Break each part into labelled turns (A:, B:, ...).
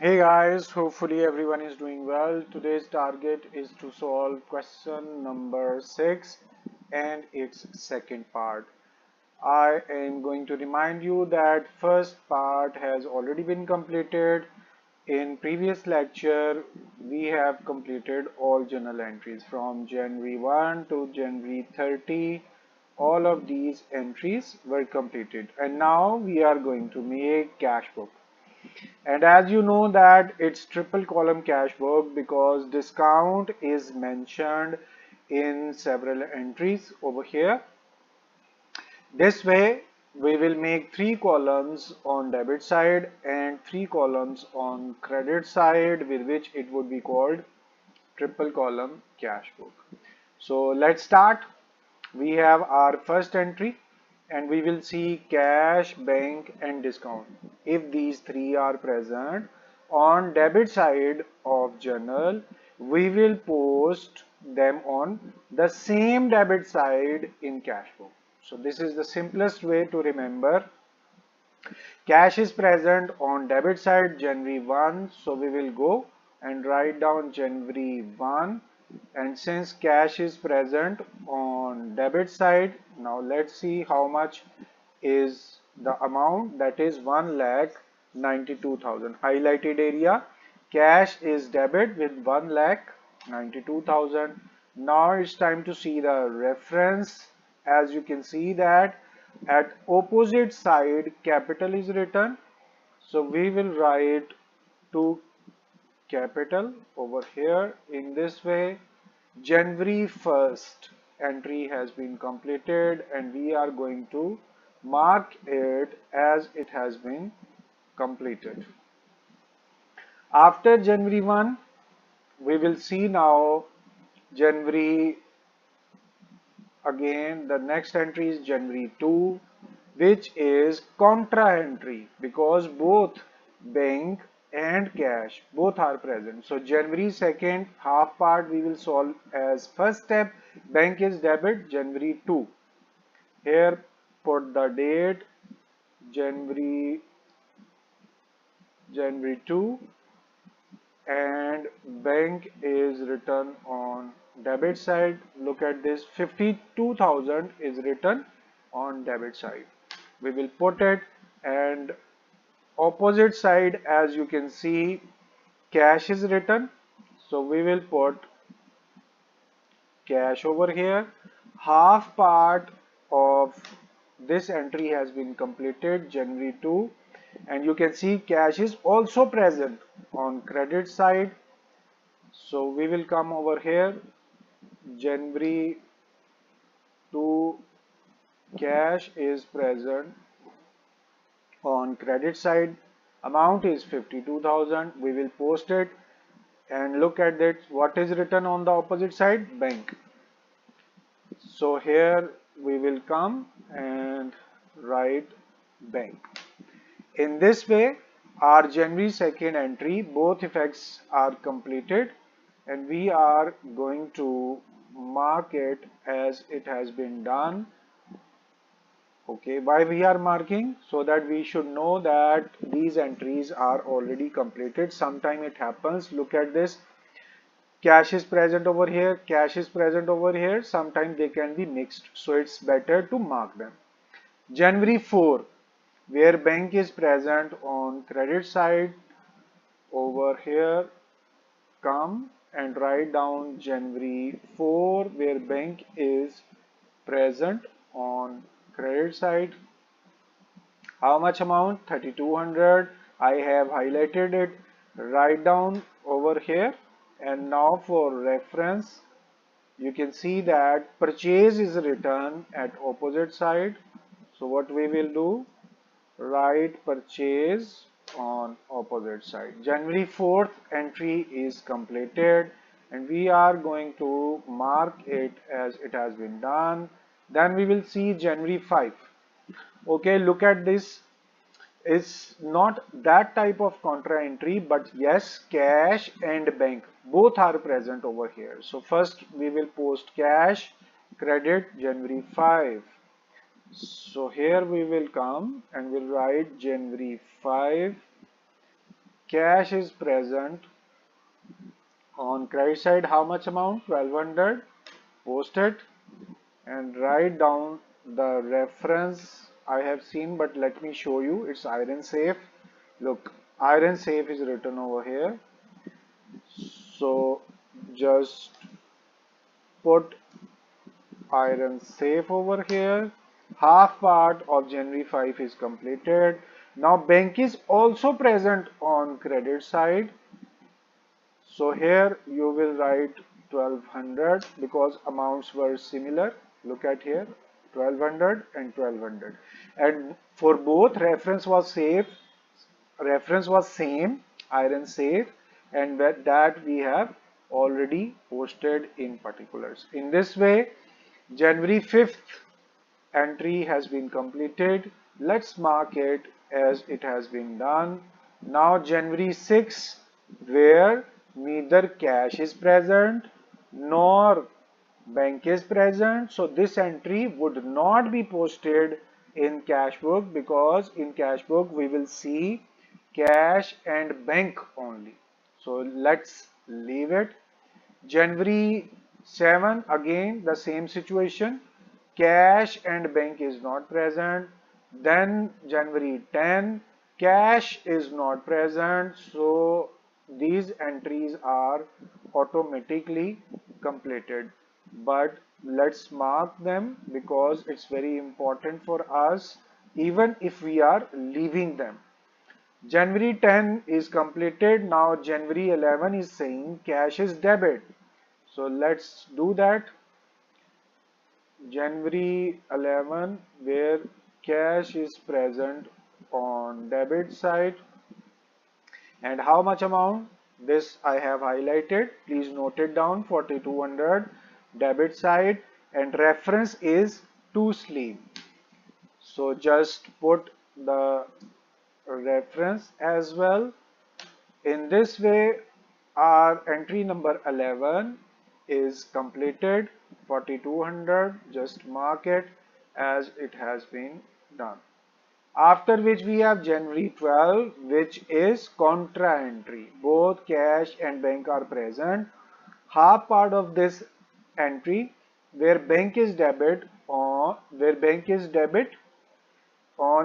A: Hey guys, hopefully everyone is doing well. Today's target is to solve question number 6 and its second part. I am going to remind you that first part has already been completed. In previous lecture, we have completed all journal entries from January 1 to January 30. All of these entries were completed and now we are going to make cash book. And as you know that it's triple column cash book because discount is mentioned in several entries over here. This way we will make three columns on debit side and three columns on credit side, with which it would be called triple column cash book. So let's start. We have our first entry and we will see cash, bank and discount. If these three are present on debit side of journal, we will post them on the same debit side in cash book. So this is the simplest way to remember. Cash is present on debit side January 1, so we will go and write down January 1. And since cash is present on debit side, now let's see how much is the amount, that is 1,92,000. Highlighted area, cash is debit with 1,92,000. Now it's time to see the reference. As you can see that at opposite side capital is written, so we will write to capital over here in this way. January 1st entry has been completed and we are going to mark it as it has been completed. After January 1, we will see now January. Again, the next entry is January 2, which is contra entry because both bank and cash both are present. So January 2nd half part we will solve as first step. Bank is debit January 2. Here put the date January 2 and bank is written on debit side. Look at this, 52,000 is written on debit side. We will put it, and opposite side as you can see cash is written, so we will put cash over here. Half part of this entry has been completed January 2, and you can see cash is also present on credit side. So we will come over here, January 2 cash is present on credit side, amount is 52,000. We will post it and look at that what is written on the opposite side, bank. So here we will come and write bank. In this way our January 2nd entry, both effects are completed and we are going to mark it as it has been done. Okay, why we are marking? So that we should know that these entries are already completed. Sometime it happens, look at this, cash is present over here, cash is present over here, sometimes they can be mixed, so it's better to mark them. January 4, where bank is present on credit side, over here come and write down January 4 where bank is present on credit side. How much amount? 3200. I have highlighted it. Write down over here. And now for reference, you can see that purchase is written at opposite side. So what we will do? Write purchase on opposite side. January 4th entry is completed and we are going to mark it as it has been done. Then we will see January 5. Okay, look at this. It's not that type of contra entry, but yes, cash and bank both are present over here. So first we will post cash, credit January 5. So here we will come and we'll write January 5 cash is present on credit side. How much amount? 1200. Post it and write down the reference I have seen, but let me show you. It's iron safe. Look, iron safe is written over here. So just put iron safe over here. Half part of January 5 is completed. Now bank is also present on credit side. So here you will write 1200 because amounts were similar. Look at here, 1200 and 1200. And for both reference was same, iron safe, and that we have already posted in particulars. In this way, January 5th entry has been completed. Let's mark it as it has been done. Now January 6, where neither cash is present nor bank is present. So this entry would not be posted in cash book because in cash book we will see cash and bank only. So let's leave it. January 7, again the same situation. Cash and bank is not present. Then January 10, cash is not present. So these entries are automatically completed. But let's mark them because it's very important for us even if we are leaving them. January 10 is completed. Now January 11 is saying cash is debit. So let's do that. January 11 where cash is present on debit side. And how much amount? This I have highlighted. Please note it down. 4200 debit side and reference is to sleep. So just put the reference as well. In this way, our entry number 11 is completed. 4200, just mark it as it has been done. After which we have January 12, which is contra entry. Both cash and bank are present. Half part of this entry where bank is debit on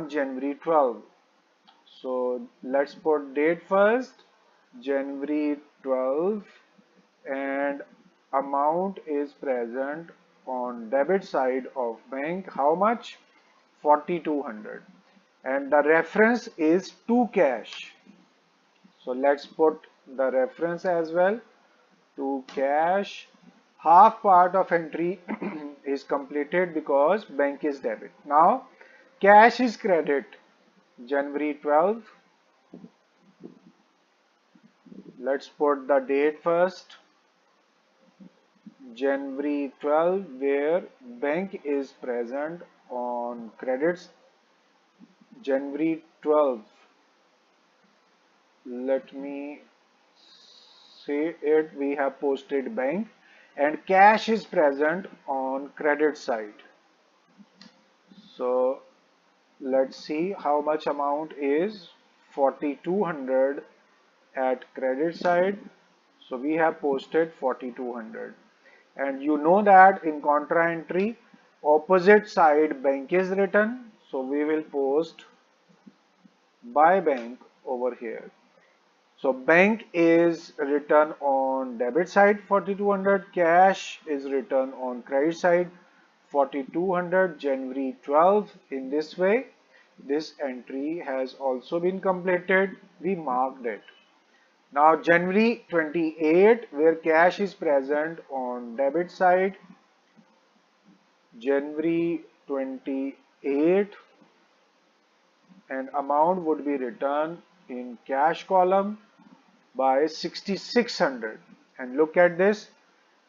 A: January 12. So let's put date first, January 12, and amount is present on debit side of bank. How much? 4200. And the reference is to cash. So let's put the reference as well to cash. Half part of entry is completed because bank is debit. Now cash is credit. January 12. Let's put the date first. January 12 where bank is present on credits. January 12. Let me say it. We have posted bank and cash is present on credit side. So let's see how much amount is 4200 at credit side. So we have posted 4200. And you know that in contra entry, opposite side bank is written. So we will post by bank over here. So bank is written on debit side 4200, cash is written on credit side 4200, January 12. In this way, this entry has also been completed. We marked it. Now January 28 where cash is present on debit side, January 28 and amount would be written in cash column by 6600. And look at this,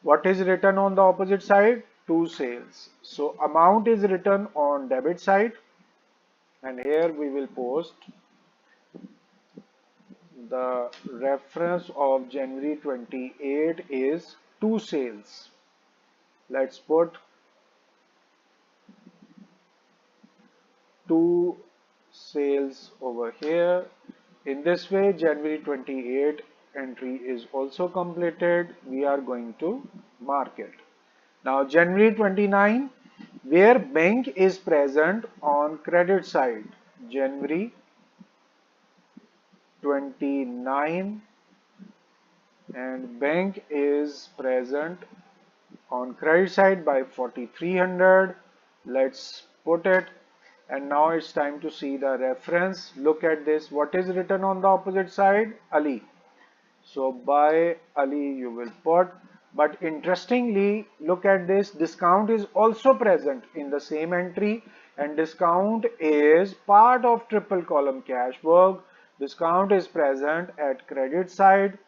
A: what is written on the opposite side? To sales. So amount is written on debit side and here we will post the reference of January 28 is to sales. Let's put to sales over here. In this way, January 28 entry is also completed. We are going to mark it. Now January 29, where bank is present on credit side. January 29 and bank is present on credit side by 4300. Let's put it. And now it's time to see the reference. Look at this. What is written on the opposite side? Ali. So by Ali you will put. But interestingly, look at this. Discount is also present in the same entry, and discount is part of triple column cash work. Discount is present at credit side.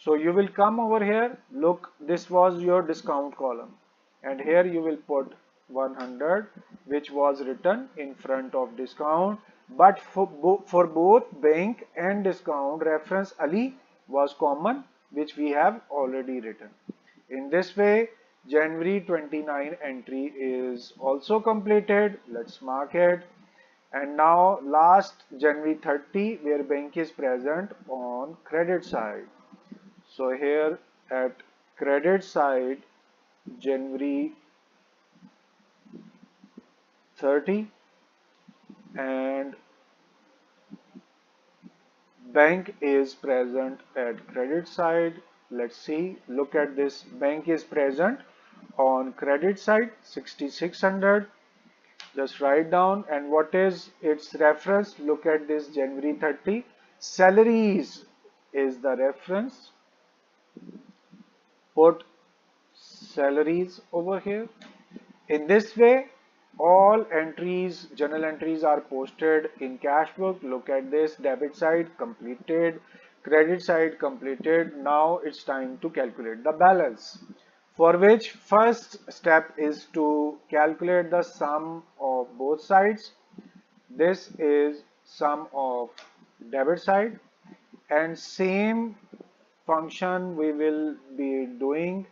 A: So you will come over here, look, this was your discount column, and here you will put 100, which was written in front of discount, but for both bank and discount, reference Ali was common, which we have already written. In this way, January 29 entry is also completed. Let's mark it. And now last, January 30, where bank is present on credit side. So here at credit side, January 30 and bank is present at credit side. Let's see, look at this. Bank is present on credit side 6600. Just write down, and what is its reference? Look at this, January 30. Salaries is the reference. Put salaries over here. In this way, all entries, journal entries are posted in cash book. Look at this, debit side completed, credit side completed. Now it's time to calculate the balance, for which first step is to calculate the sum of both sides. This is sum of debit side, and same function we will be doing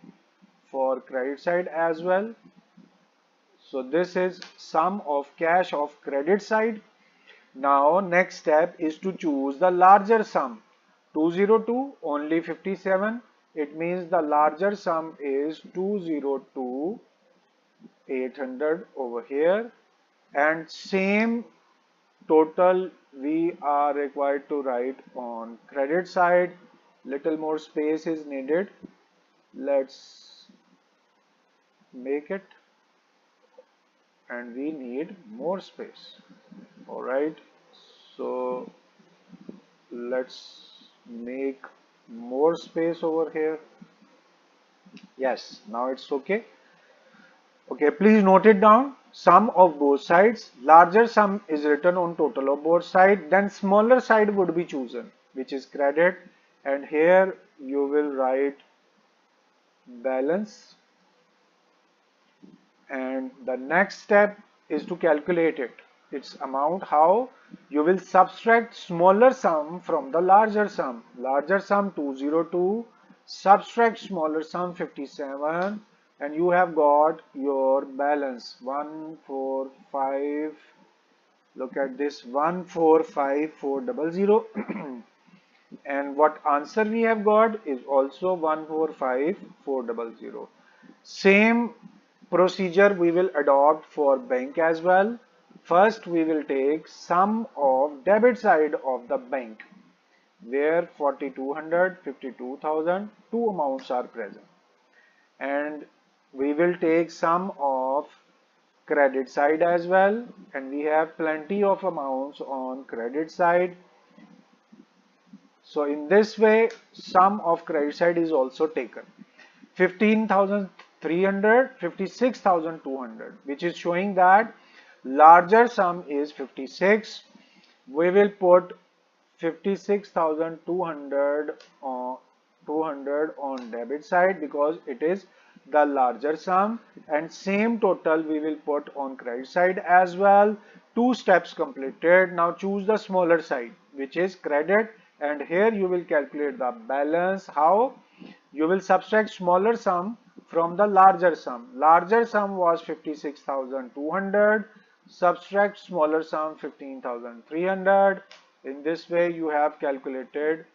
A: for credit side as well. So this is sum of cash of credit side. Now next step is to choose the larger sum. 202 only 57. It means the larger sum is 202 800 over here, and same total we are required to write on credit side. Little more space is needed. Let's make it, and we need more space. All right, so let's make more space over here. Yes, now it's okay. Okay, please note it down. Sum of both sides. Larger sum is written on total of both sides. Then smaller side would be chosen, which is credit. And here you will write balance. And the next step is to calculate it. Its amount. How? You will subtract smaller sum from the larger sum. Larger sum 202. Subtract smaller sum 57. And you have got your balance 145. Look at this, 145,400. And what answer we have got is also 145,400. Same procedure we will adopt for bank as well. First we will take sum of debit side of the bank, where 4200, 52,000, two amounts are present. And we will take sum of credit side as well, and we have plenty of amounts on credit side. So in this way, sum of credit side is also taken. 15,300, 56,200, which is showing that larger sum is 56. We will put 56,200 on debit side because it is the larger sum, and same total we will put on credit side as well. Two steps completed. Now choose the smaller side, which is credit, and here you will calculate the balance. How? You will subtract smaller sum from the larger sum. Larger sum was 56,200. Subtract smaller sum 15,300. In this way, you have calculated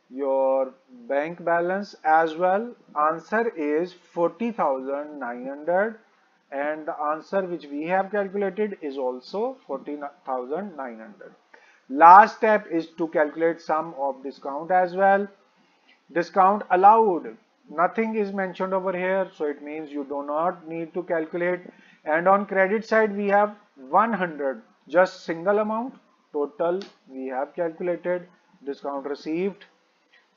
A: your bank balance as well. Answer is 40,900, and the answer which we have calculated is also 40,900. Last step is to calculate sum of discount as well. Discount allowed. Nothing is mentioned over here, so it means you do not need to calculate. And on credit side, we have 100, just single amount. Total we have calculated. Discount received.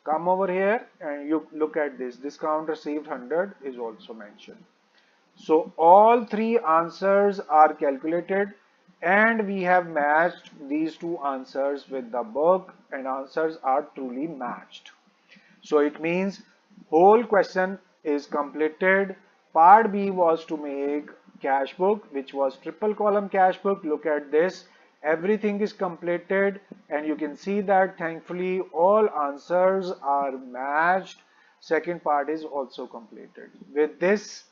A: Come over here and you look at this. Discount received 100 is also mentioned. So all three answers are calculated and we have matched these two answers with the book, and answers are truly matched. So it means whole question is completed. Part B was to make cash book, which was triple column cash book. Look at this. Everything is completed and you can see that thankfully all answers are matched. Second part is also completed. With this,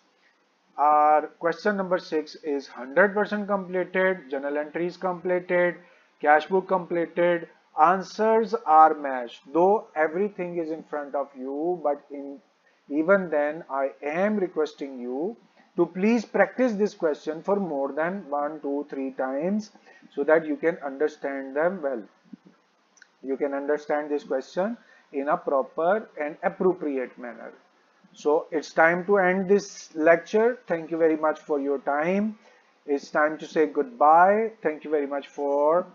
A: our question number 6 is 100% completed, journal entries completed, cash book completed, answers are matched. Though everything is in front of you, but even then I am requesting you to please practice this question for more than 1, 2, 3 times so that you can understand them well. You can understand this question in a proper and appropriate manner. So it's time to end this lecture. Thank you very much for your time. It's time to say goodbye. Thank you very much for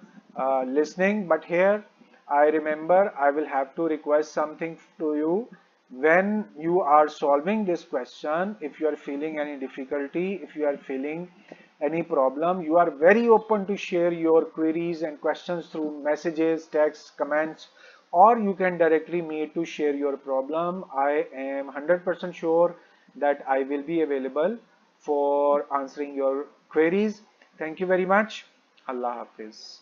A: listening. But here, I remember I will have to request something to you. When you are solving this question, if you are feeling any difficulty, if you are feeling any problem, you are very open to share your queries and questions through messages, texts, comments, or you can directly meet to share your problem. I am 100% sure that I will be available for answering your queries. Thank you very much. Allah Hafiz.